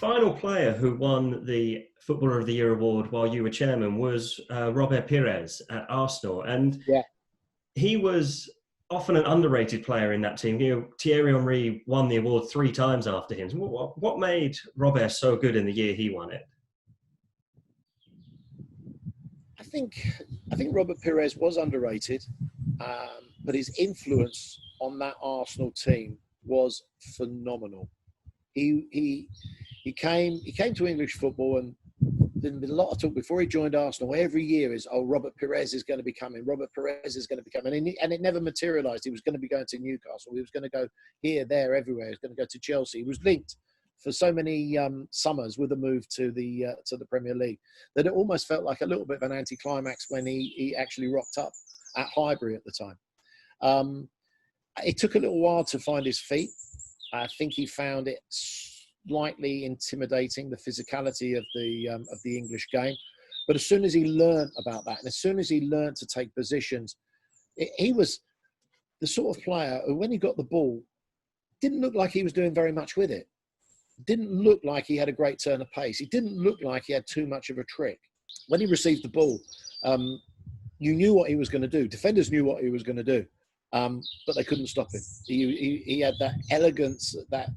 final player who won the Footballer of the Year award while you were chairman was Robert Pires at Arsenal. And Yeah. he was often an underrated player in that team. Thierry Henry won the award 3 times after him. What made Robert so good in the year he won it? I think Robert Pires was underrated, but his influence on that Arsenal team was phenomenal. He came to English football, and there's been a lot of talk before he joined Arsenal. Every year is, Robert Pires is going to be coming. Robert Pires is going to be coming, and it never materialised. He was going to be going to Newcastle. He was going to go here, there, everywhere. He was going to go to Chelsea. He was linked for so many summers with a move to the Premier League that it almost felt like a little bit of an anticlimax when he actually rocked up at Highbury at the time. It took a little while to find his feet. I think he found it slightly intimidating, the physicality of the English game. But as soon as he learned about that, and as soon as he learned to take positions, he was the sort of player who, when he got the ball, didn't look like he was doing very much with it. Didn't look like he had a great turn of pace. He didn't look like he had too much of a trick. When he received the ball, you knew what he was going to do. Defenders knew what he was going to do, but they couldn't stop him. He had that elegance, that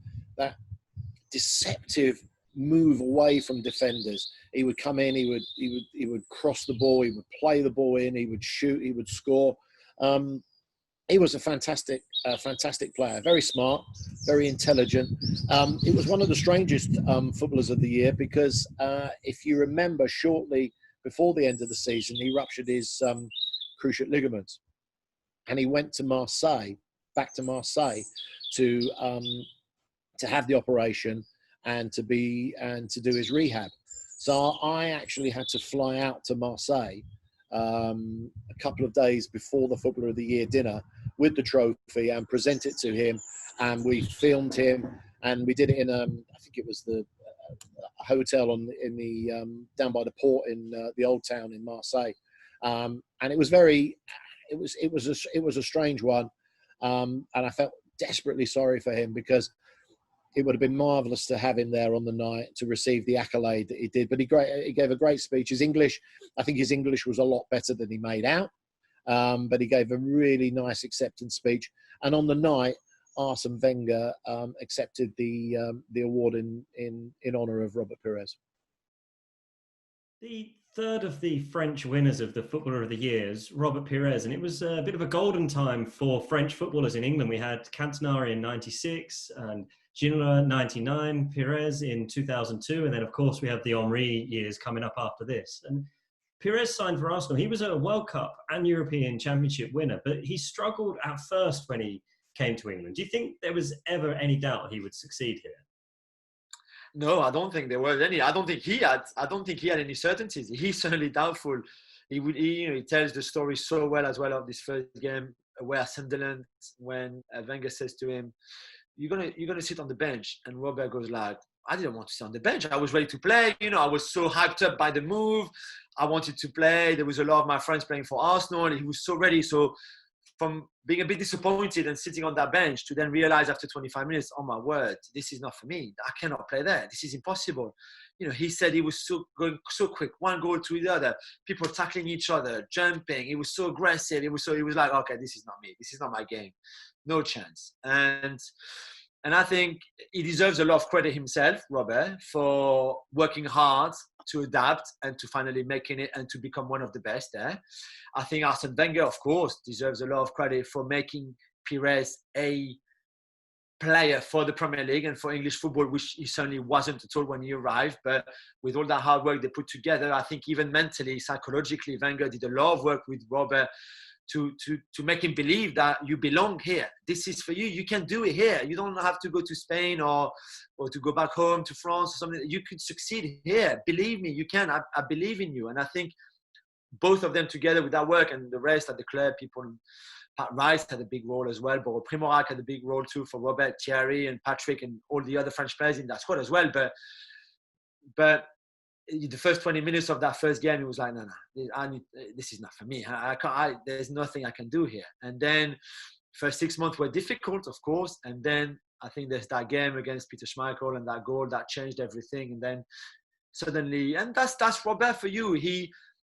deceptive move away from defenders. He would come in, he would cross the ball, he would play the ball in, he would shoot, he would score. He was a fantastic player, very smart, very intelligent. It was one of the strangest footballers of the year because if you remember, shortly before the end of the season, he ruptured his cruciate ligaments, and he went to Marseille, back to Marseille, to have the operation and to do his rehab. So I actually had to fly out to Marseille a couple of days before the Footballer of the Year dinner with the trophy and present it to him. And we filmed him, and we did it in I think it was the hotel down by the port in the Old Town in Marseille. And it was it was a strange one, and I felt desperately sorry for him because it would have been marvellous to have him there on the night to receive the accolade that he did. But he gave a great speech. I think his English was a lot better than he made out. But he gave a really nice acceptance speech. And on the night, Arsene Wenger accepted the award in honour of Robert Pires. The third of the French winners of the Footballer of the Year is Robert Pires, and it was a bit of a golden time for French footballers in England. We had Cantona in '96 and Ginola 99, Pires in 2002, and then of course we have the Henry years coming up after this. And Pires signed for Arsenal. He was a World Cup and European Championship winner, but he struggled at first when he came to England. Do you think there was ever any doubt he would succeed here? No, I don't think there was any. I don't think he had any certainties. He's certainly doubtful. He tells the story so well as well of this first game where Sunderland, when Wenger says to him, "You're gonna sit on the bench," and Robert goes like, "I didn't want to sit on the bench. I was ready to play. I was so hyped up by the move. I wanted to play. There was a lot of my friends playing for Arsenal. And he was so ready." So from being a bit disappointed and sitting on that bench to then realize after 25 minutes, oh my word, this is not for me. I cannot play there. This is impossible. He said he was going so quick, one goal to the other, people tackling each other, jumping. He was so aggressive. He was like, okay, this is not me. This is not my game. No chance. And I think he deserves a lot of credit himself, Robert, for working hard to adapt and to finally making it and to become one of the best there. I think Arsene Wenger, of course, deserves a lot of credit for making Pires a player for the Premier League and for English football, which he certainly wasn't at all when he arrived. But with all that hard work they put together, I think even mentally, psychologically, Wenger did a lot of work with Robert to make him believe that you belong here. This is for you. You can do it here. You don't have to go to Spain or to go back home to France or something. You could succeed here. Believe me, you can. I believe in you. And I think both of them together with that work and the rest at the club, people, Pat Rice had a big role as well. But Primorac had a big role too for Robert, Thierry and Patrick and all the other French players in that squad as well. But the first 20 minutes of that first game, it was like, no, this is not for me. There's nothing I can do here. And then first 6 months were difficult, of course. And then I think there's that game against Peter Schmeichel and that goal that changed everything. And then suddenly, and that's Robert for you. He,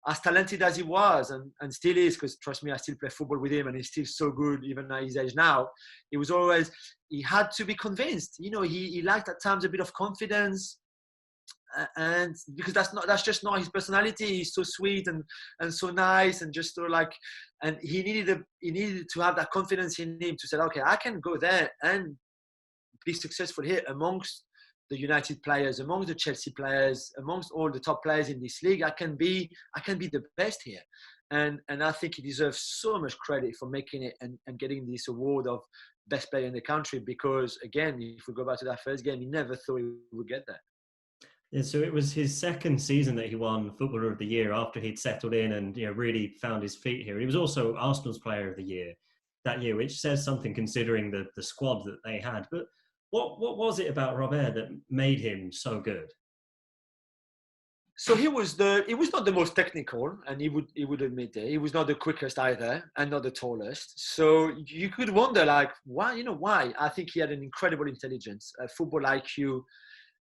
as talented as he was and still is, because trust me, I still play football with him and he's still so good even at his age now. He had to be convinced. You know, he lacked at times a bit of confidence. And because that's just not his personality. He's so sweet and so nice and just so like, and he needed to have that confidence in him to say, okay, I can go there and be successful here amongst the United players, amongst the Chelsea players, amongst all the top players in this league. I can be the best here. And I think he deserves so much credit for making it and getting this award of best player in the country, because again, if we go back to that first game, he never thought he would get there. Yeah, so it was his second season that he won Footballer of the Year after he'd settled in and really found his feet here. He was also Arsenal's Player of the Year that year, which says something considering the squad that they had. But what was it about Robert that made him so good? So he was not the most technical, and he would admit it. He was not the quickest either, and not the tallest. So you could wonder, like, why? Why? I think he had an incredible intelligence, a football IQ,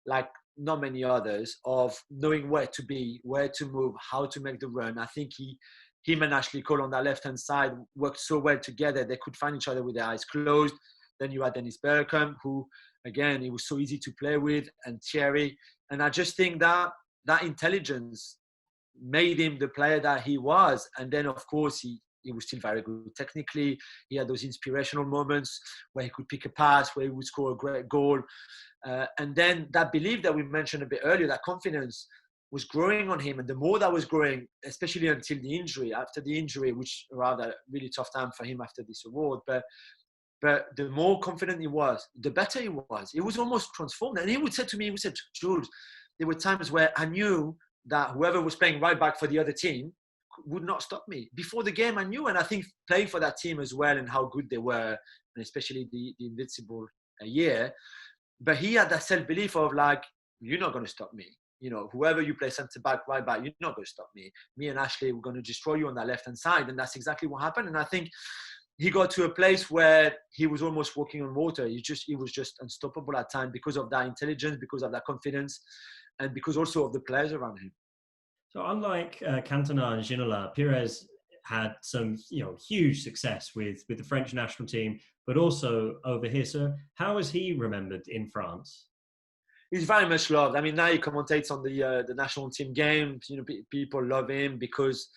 like not many others, of knowing where to be, where to move, how to make the run. I think him and Ashley Cole on that left-hand side worked so well together. They could find each other with their eyes closed. Then you had Dennis Bergkamp, who, again, he was so easy to play with, and Thierry. And I just think that intelligence made him the player that he was. And then, of course, he was still very good technically. He had those inspirational moments where he could pick a pass, where he would score a great goal. And then that belief that we mentioned a bit earlier, that confidence was growing on him. And the more that was growing, especially until the injury, after the injury, which rather really tough time for him after this award. But the more confident he was, the better he was. He was almost transformed. And he would say to me, Jules, there were times where I knew that whoever was playing right back for the other team would not stop me. Before the game, I knew. And I think playing for that team as well and how good they were, and especially the invincible year. But he had that self-belief of like, you're not going to stop me. Whoever you play centre back, right back, you're not going to stop me. Me and Ashley, we're going to destroy you on that left-hand side. And that's exactly what happened. And I think he got to a place where he was almost walking on water. He was just unstoppable at times because of that intelligence, because of that confidence, and because also of the players around him. So unlike Cantona and Ginola, Pires had some huge success with the French national team, but also over here. So how is he remembered in France? He's very much loved. I mean, now he commentates on the national team games. People love him because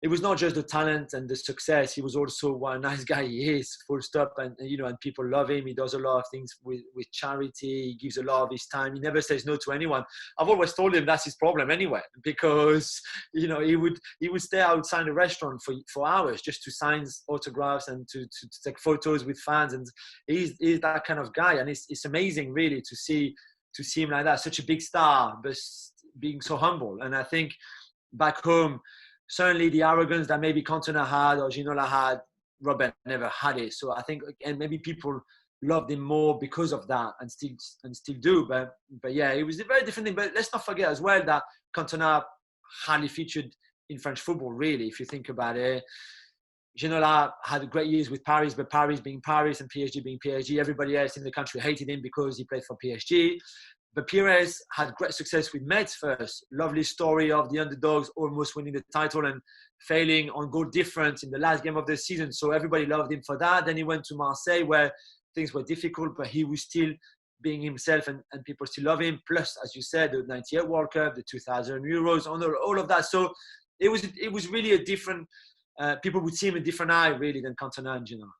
it was not just the talent and the success. He was also what a nice guy he is, full stop. And people love him. He does a lot of things with charity. He gives a lot of his time. He never says no to anyone. I've always told him that's his problem anyway, because, he would stay outside a restaurant for hours just to sign autographs and to take photos with fans. And he's that kind of guy. And it's amazing really to see him like that, such a big star, but being so humble. And I think back home, certainly the arrogance that maybe Cantona had or Ginola had, Robert never had it. So I think, and maybe people loved him more because of that, and still do. But yeah, it was a very different thing. But let's not forget as well that Cantona hardly featured in French football, really, if you think about it. Ginola had great years with Paris, but Paris being Paris and PSG being PSG, everybody else in the country hated him because he played for PSG. But Pires had great success with Metz first. Lovely story of the underdogs almost winning the title and failing on goal difference in the last game of the season. So everybody loved him for that. Then he went to Marseille where things were difficult, but he was still being himself and people still love him. Plus, as you said, the 98 World Cup, the 2000 Euros, all of that. So it was really a different, people would see him a different eye really than Cantona and Ginola.